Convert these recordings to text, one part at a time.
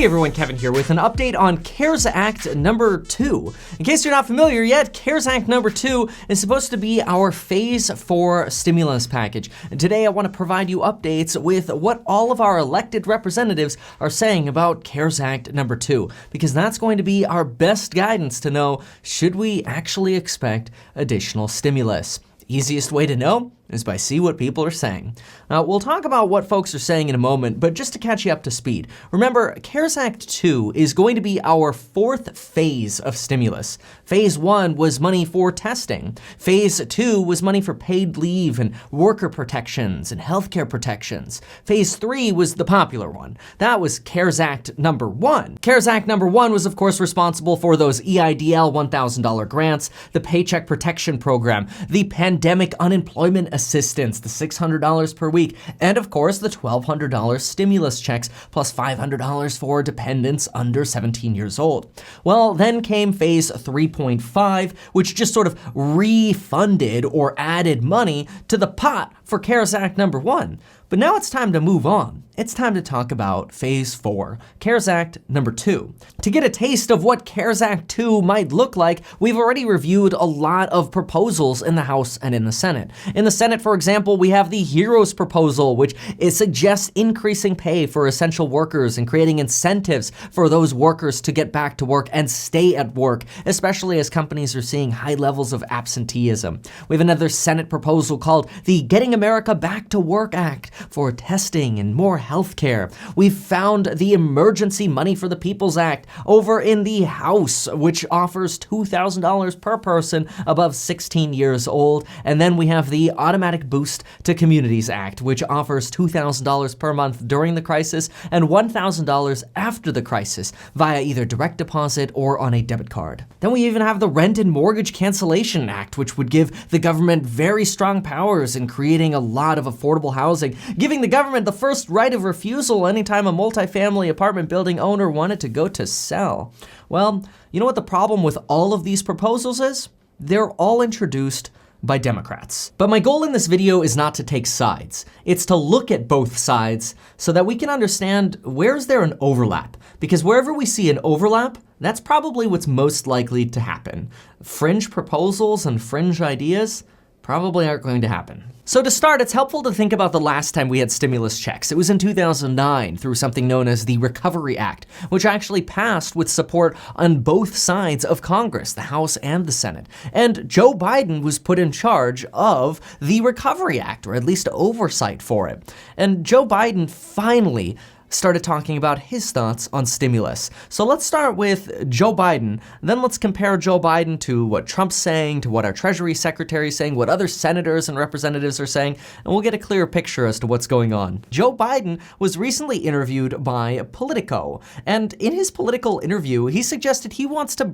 Hey everyone, Kevin here with an update on CARES Act number 2. In case you're not familiar yet, CARES Act number 2 is supposed to be our phase 4 stimulus package. And today I want to provide you updates with what all of our elected representatives are saying about CARES Act number 2, because that's going to be our best guidance to know, should we actually expect additional stimulus? Easiest way to know is by see what people are saying. Now, we'll talk about what folks are saying in a moment, but just to catch you up to speed, remember, CARES Act 2 is going to be our 4th phase of stimulus. Phase 1 was money for testing. Phase 2 was money for paid leave and worker protections and healthcare protections. Phase 3 was the popular one. That was CARES Act number 1. CARES Act number 1 was, of course, responsible for those EIDL $1,000 grants, the Paycheck protection program, the pandemic unemployment assistance, the $600 per week, and of course the $1,200 stimulus checks plus $500 for dependents under 17 years old. Well, then came phase 3.5, which just sort of refunded or added money to the pot for CARES Act number 1. But now it's time to move on. It's time to talk about phase 4, CARES Act number 2. To get a taste of what CARES Act 2 might look like, we've already reviewed a lot of proposals in the House and in the Senate. In the Senate, for example, we have the HEROES proposal, which suggests increasing pay for essential workers and creating incentives for those workers to get back to work and stay at work, especially as companies are seeing high levels of absenteeism. We have another Senate proposal called the Getting America Back to Work Act for testing and more healthcare. We've found the Emergency Money for the People's Act over in the House, which offers $2,000 per person above 16 years old. And then we have the Automatic Boost to Communities Act, which offers $2,000 per month during the crisis and $1,000 after the crisis via either direct deposit or on a debit card. Then we even have the Rent and Mortgage Cancellation Act, which would give the government very strong powers in creating a lot of affordable housing, giving the government the first right of refusal anytime a multifamily apartment building owner wanted to go to sell. Well, you know what the problem with all of these proposals is? They're all introduced by Democrats. But my goal in this video is not to take sides. It's to look at both sides so that we can understand where's there an overlap. Because wherever we see an overlap, that's probably what's most likely to happen. Fringe proposals and fringe ideas probably aren't going to happen. So to start, it's helpful to think about the last time we had stimulus checks. It was in 2009 through something known as the Recovery Act, which actually passed with support on both sides of Congress, the House and the Senate. And Joe Biden was put in charge of the Recovery Act, or at least oversight for it. And Joe Biden finally started talking about his thoughts on stimulus. So let's start with Joe Biden, then let's compare Joe Biden to what Trump's saying, to what our Treasury Secretary is saying, what other senators and representatives are saying, and we'll get a clearer picture as to what's going on. Joe Biden was recently interviewed by Politico, and in his political interview, he suggested he wants to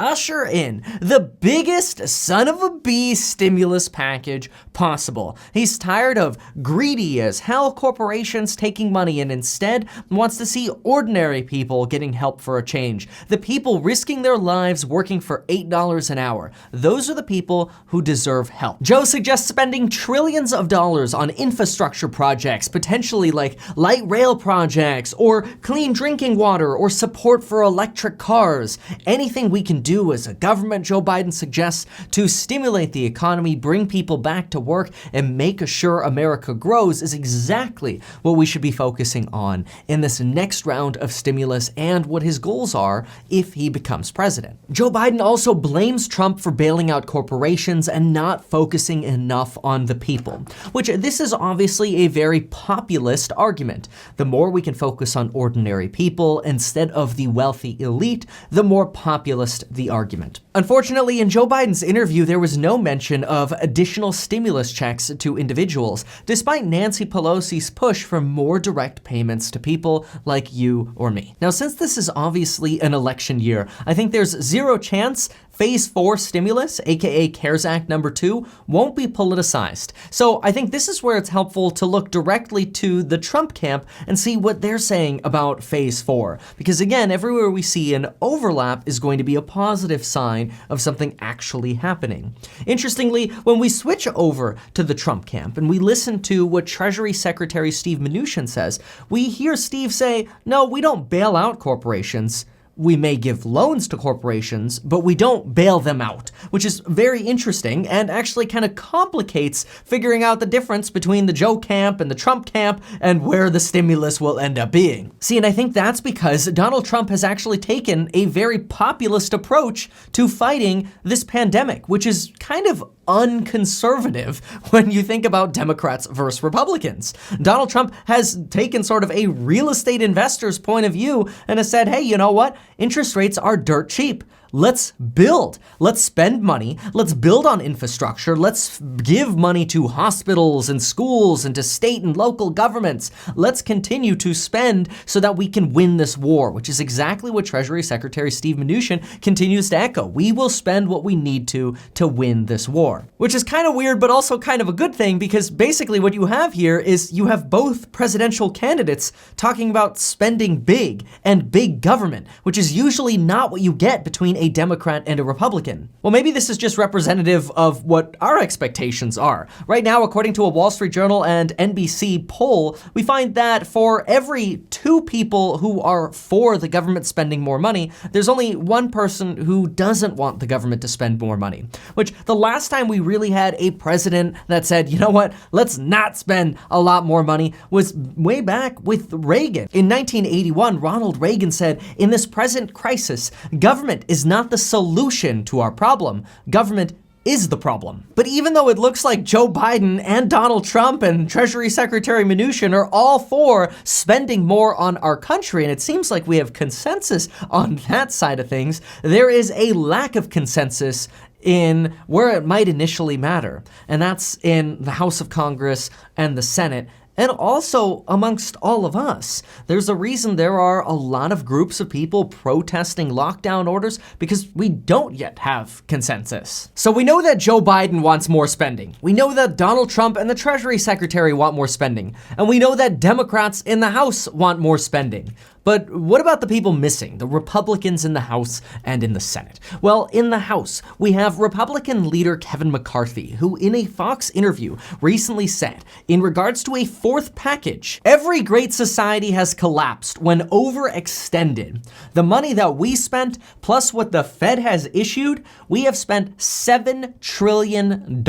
usher in the biggest son of a bee stimulus package possible. He's tired of greedy as hell corporations taking money and instead wants to see ordinary people getting help for a change. The people risking their lives working for $8 an hour. Those are the people who deserve help. Joe suggests spending trillions of dollars on infrastructure projects, potentially like light rail projects or clean drinking water or support for electric cars. Anything we can do as a government, Joe Biden suggests, to stimulate the economy, bring people back to work, and make sure America grows is exactly what we should be focusing on in this next round of stimulus and what his goals are if he becomes president. Joe Biden also blames Trump for bailing out corporations and not focusing enough on the people, which this is obviously a very populist argument. The more we can focus on ordinary people instead of the wealthy elite, the more populist the argument. Unfortunately, in Joe Biden's interview, there was no mention of additional stimulus checks to individuals, despite Nancy Pelosi's push for more direct payments to people like you or me. Now, since this is obviously an election year, I think there's zero chance Phase 4 stimulus, aka CARES Act number 2, won't be politicized. So I think this is where it's helpful to look directly to the Trump camp and see what they're saying about Phase 4. Because again, everywhere we see an overlap is going to be a positive sign of something actually happening. Interestingly, when we switch over to the Trump camp and we listen to what Treasury Secretary Steve Mnuchin says, we hear Steve say, no, we don't bail out corporations. We may give loans to corporations, but we don't bail them out, which is very interesting and actually kind of complicates figuring out the difference between the Joe camp and the Trump camp and where the stimulus will end up being. See, and I think that's because Donald Trump has actually taken a very populist approach to fighting this pandemic, which is kind of unconservative when you think about Democrats versus Republicans. Donald Trump has taken sort of a real estate investor's point of view and has said, hey, you know what? Interest rates are dirt cheap. Let's build. Let's spend money. Let's build on infrastructure. Let's give money to hospitals and schools and to state and local governments. Let's continue to spend so that we can win this war, which is exactly what Treasury Secretary Steve Mnuchin continues to echo. We will spend what we need to win this war, which is kind of weird, but also kind of a good thing, because basically what you have here is you have both presidential candidates talking about spending big and big government, which is usually not what you get between a Democrat and a Republican. Well, maybe this is just representative of what our expectations are. Right now, according to a Wall Street Journal and NBC poll, we find that for every 2 people who are for the government spending more money, there's only 1 person who doesn't want the government to spend more money. Which, the last time we really had a president that said, you know what, let's not spend a lot more money, was way back with Reagan. In 1981, Ronald Reagan said, in this present crisis, government is not the solution to our problem. Government is the problem. But even though it looks like Joe Biden and Donald Trump and Treasury Secretary Mnuchin are all for spending more on our country, and it seems like we have consensus on that side of things, there is a lack of consensus in where it might initially matter, and that's in the House of Congress and the Senate, and also amongst all of us. There's a reason there are a lot of groups of people protesting lockdown orders, because we don't yet have consensus. So we know that Joe Biden wants more spending. We know that Donald Trump and the Treasury Secretary want more spending. And we know that Democrats in the House want more spending. But what about the people missing, the Republicans in the House and in the Senate? Well, in the House, we have Republican leader Kevin McCarthy, who in a Fox interview recently said, in regards to a 4th package, every great society has collapsed when overextended. The money that we spent, plus what the Fed has issued, we have spent $7 trillion.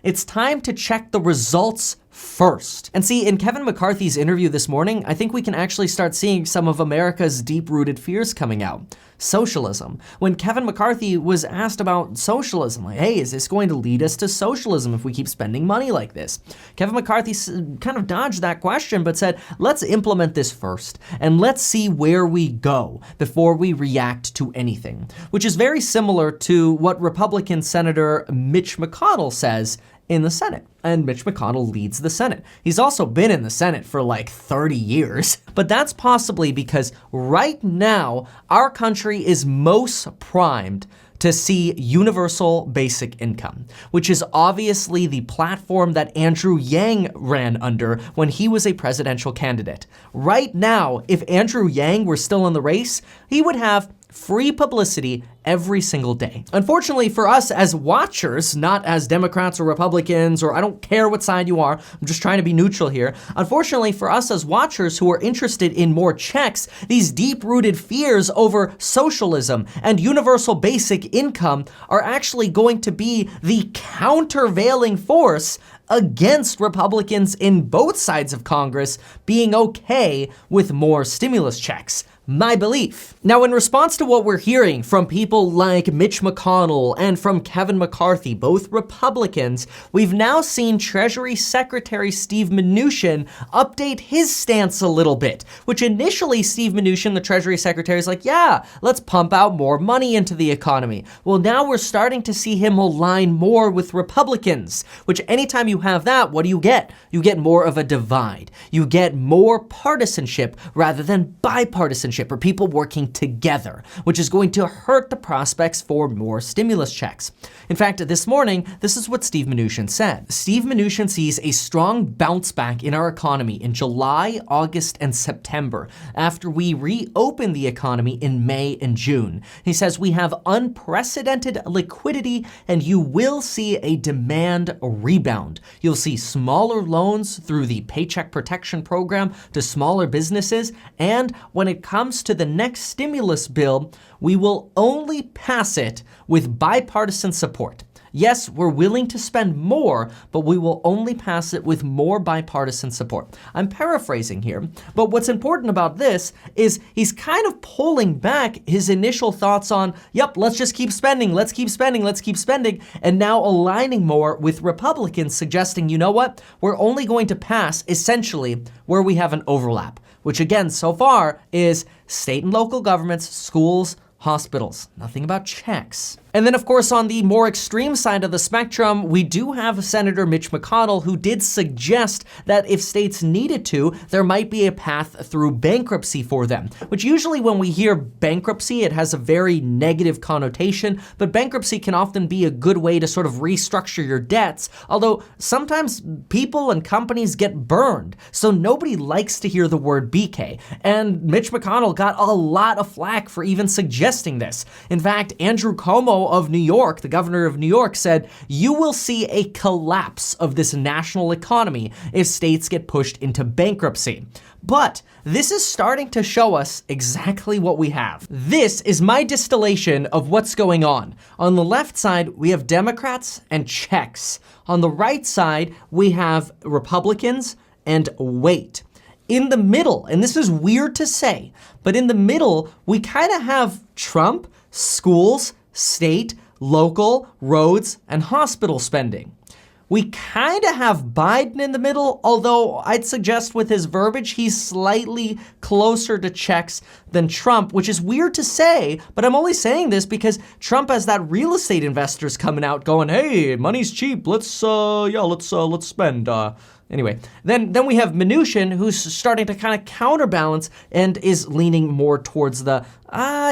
It's time to check the results first. And see, in Kevin McCarthy's interview this morning, I think we can actually start seeing some of America's deep-rooted fears coming out. Socialism. When Kevin McCarthy was asked about socialism, like, hey, is this going to lead us to socialism if we keep spending money like this? Kevin McCarthy kind of dodged that question, but said, let's implement this first, and let's see where we go before we react to anything, which is very similar to what Republican Senator Mitch McConnell says in the Senate. And Mitch McConnell leads the Senate. He's also been in the Senate for like 30 years. But that's possibly because right now, our country is most primed to see universal basic income, which is obviously the platform that Andrew Yang ran under when he was a presidential candidate. Right now, if Andrew Yang were still in the race, he would have free publicity every single day. Unfortunately for us as watchers, not as Democrats or Republicans, or I don't care what side you are, I'm just trying to be neutral here. Unfortunately for us as watchers who are interested in more checks, these deep-rooted fears over socialism and universal basic income are actually going to be the countervailing force against Republicans in both sides of Congress being okay with more stimulus checks. My belief. Now, in response to what we're hearing from people like Mitch McConnell and from Kevin McCarthy, both Republicans, we've now seen Treasury Secretary Steve Mnuchin update his stance a little bit, which initially Steve Mnuchin, the Treasury Secretary, is like, yeah, let's pump out more money into the economy. Well, now we're starting to see him align more with Republicans, which anytime you have that, what do you get? You get more of a divide. You get more partisanship rather than bipartisanship. partisanship, or people working together, which is going to hurt the prospects for more stimulus checks. In fact, this morning, this is what Steve Mnuchin said. Steve Mnuchin sees a strong bounce back in our economy in July, August, and September after we reopen the economy in May and June. He says we have unprecedented liquidity and you will see a demand rebound. You'll see smaller loans through the Paycheck protection program to smaller businesses, and when it comes to the next stimulus bill, we will only pass it with bipartisan support. Yes, we're willing to spend more, but we will only pass it with more bipartisan support. I'm paraphrasing here, but what's important about this is he's kind of pulling back his initial thoughts on, yep, let's just keep spending, let's keep spending, let's keep spending, and now aligning more with Republicans suggesting, you know what, we're only going to pass essentially where we have an overlap, which again, so far is state and local governments, schools, hospitals. Nothing about checks. And then, of course, on the more extreme side of the spectrum, we do have Senator Mitch McConnell, who did suggest that if states needed to, there might be a path through bankruptcy for them, which usually when we hear bankruptcy, it has a very negative connotation, but bankruptcy can often be a good way to sort of restructure your debts, although sometimes people and companies get burned, so nobody likes to hear the word BK. And Mitch McConnell got a lot of flack for even suggesting this. In fact, Andrew Cuomo of New York, the governor of New York, said, you will see a collapse of this national economy if states get pushed into bankruptcy. But this is starting to show us exactly what we have. This is my distillation of what's going on. On the left side, we have Democrats and checks. On the right side, we have Republicans and wait. In the middle, and this is weird to say, but in the middle, we kind of have Trump, schools, state, local, roads, and hospital spending. We kind of have Biden in the middle, although I'd suggest with his verbiage, he's slightly closer to checks than Trump, which is weird to say, but I'm only saying this because Trump has that real estate investors coming out going, hey, money's cheap, let's spend. Anyway, then we have Mnuchin, who's starting to kind of counterbalance and is leaning more towards the,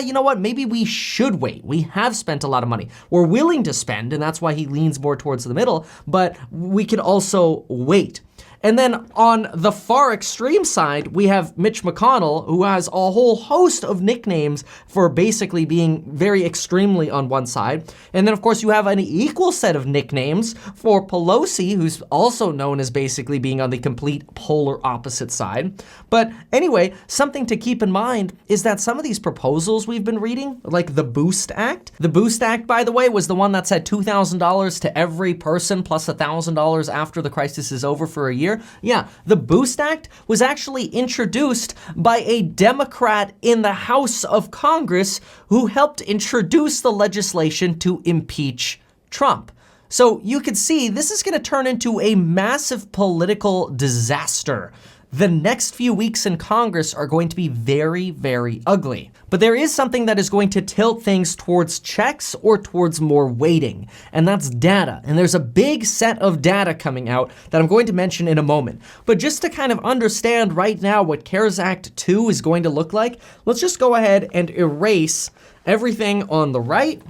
you know what, maybe we should wait. We have spent a lot of money. We're willing to spend, and that's why he leans more towards the middle, but we could also wait. And then on the far extreme side, we have Mitch McConnell, who has a whole host of nicknames for basically being very extremely on one side. And then, of course, you have an equal set of nicknames for Pelosi, who's also known as basically being on the complete polar opposite side. But anyway, something to keep in mind is that some of these proposals we've been reading, like the Boost Act. The Boost Act, by the way, was the one that said $2,000 to every person plus $1,000 after the crisis is over for a year. Yeah, the Boost Act was actually introduced by a Democrat in the House of Congress who helped introduce the legislation to impeach Trump. So you can see this is going to turn into a massive political disaster. The next few weeks in Congress are going to be very, very ugly. But there is something that is going to tilt things towards checks or towards more waiting, and that's data. And there's a big set of data coming out that I'm going to mention in a moment. But just to kind of understand right now what CARES Act 2 is going to look like, let's just go ahead and erase everything on the right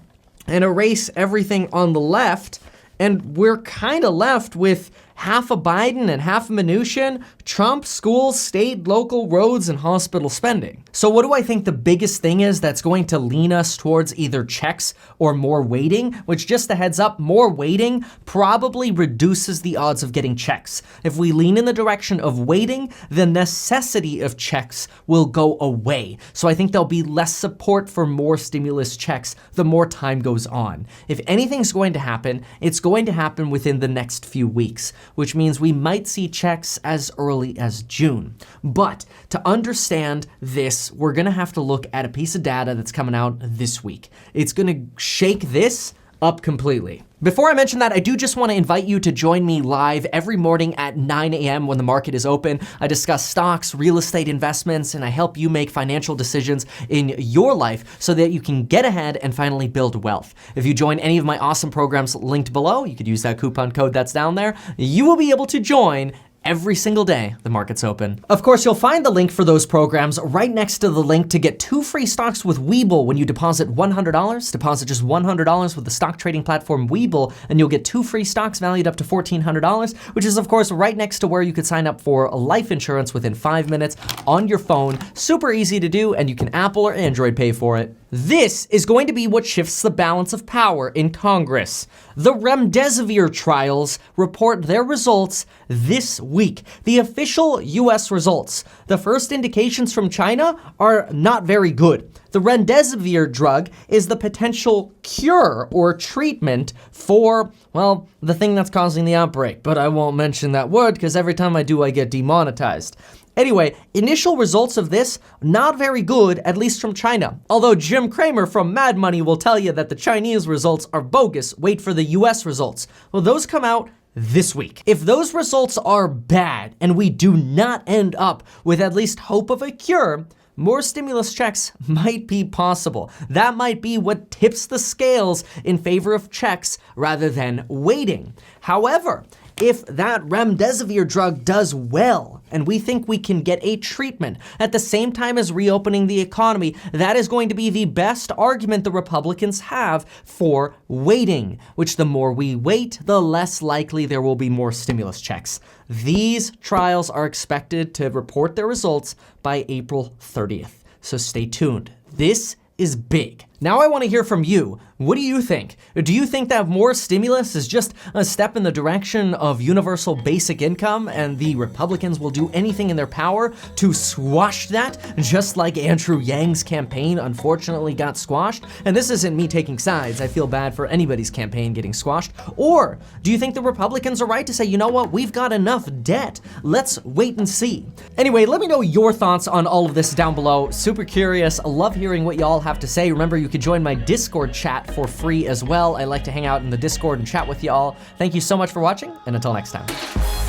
and erase everything on the left. And we're kind of left with half a Biden and half a Mnuchin, Trump, schools, state, local, roads, and hospital spending. So what do I think the biggest thing is that's going to lean us towards either checks or more waiting? Which, just a heads up, more waiting probably reduces the odds of getting checks. If we lean in the direction of waiting, the necessity of checks will go away. So I think there'll be less support for more stimulus checks the more time goes on. If anything's going to happen, it's going to happen within the next few weeks, which means we might see checks as early as June. But to understand this, we're gonna have to look at a piece of data that's coming out this week. It's gonna shake this up completely. Before I mention that, I do just want to invite you to join me live every morning at 9 a.m. when the market is open. I discuss stocks, real estate investments, and I help you make financial decisions in your life so that you can get ahead and finally build wealth. If you join any of my awesome programs linked below, you could use that coupon code that's down there. You will be able to join every single day the market's open. Of course, you'll find the link for those programs right next to the link to get 2 free stocks with Webull when you deposit $100. Deposit just $100 with the stock trading platform Webull, and you'll get 2 free stocks valued up to $1,400, which is of course right next to where you could sign up for life insurance within 5 minutes on your phone. Super easy to do, and you can Apple or Android Pay for it. This is going to be what shifts the balance of power in Congress. The remdesivir trials report their results this week. The official US results. The first indications from China are not very good. The remdesivir drug is the potential cure or treatment for, well, the thing that's causing the outbreak. But I won't mention that word because every time I do, I get demonetized. Anyway, initial results of this, not very good, at least from China. Although Jim Cramer from Mad Money will tell you that the Chinese results are bogus. Wait for the US results. Well, those come out this week. If those results are bad and we do not end up with at least hope of a cure, more stimulus checks might be possible. That might be what tips the scales in favor of checks rather than waiting. However, if that remdesivir drug does well, and we think we can get a treatment at the same time as reopening the economy, that is going to be the best argument the Republicans have for waiting, which the more we wait, the less likely there will be more stimulus checks. These trials are expected to report their results by April 30th, so stay tuned. This is big. Now I want to hear from you. What do you think? Do you think that more stimulus is just a step in the direction of universal basic income and the Republicans will do anything in their power to squash that, just like Andrew Yang's campaign unfortunately got squashed? And this isn't me taking sides. I feel bad for anybody's campaign getting squashed. Or do you think the Republicans are right to say, you know what, we've got enough debt. Let's wait and see. Anyway, let me know your thoughts on all of this down below. Super curious. I love hearing what y'all have to say. Remember, you can join my Discord chat for free as well. I like to hang out in the Discord and chat with y'all. Thank you so much for watching, and until next time.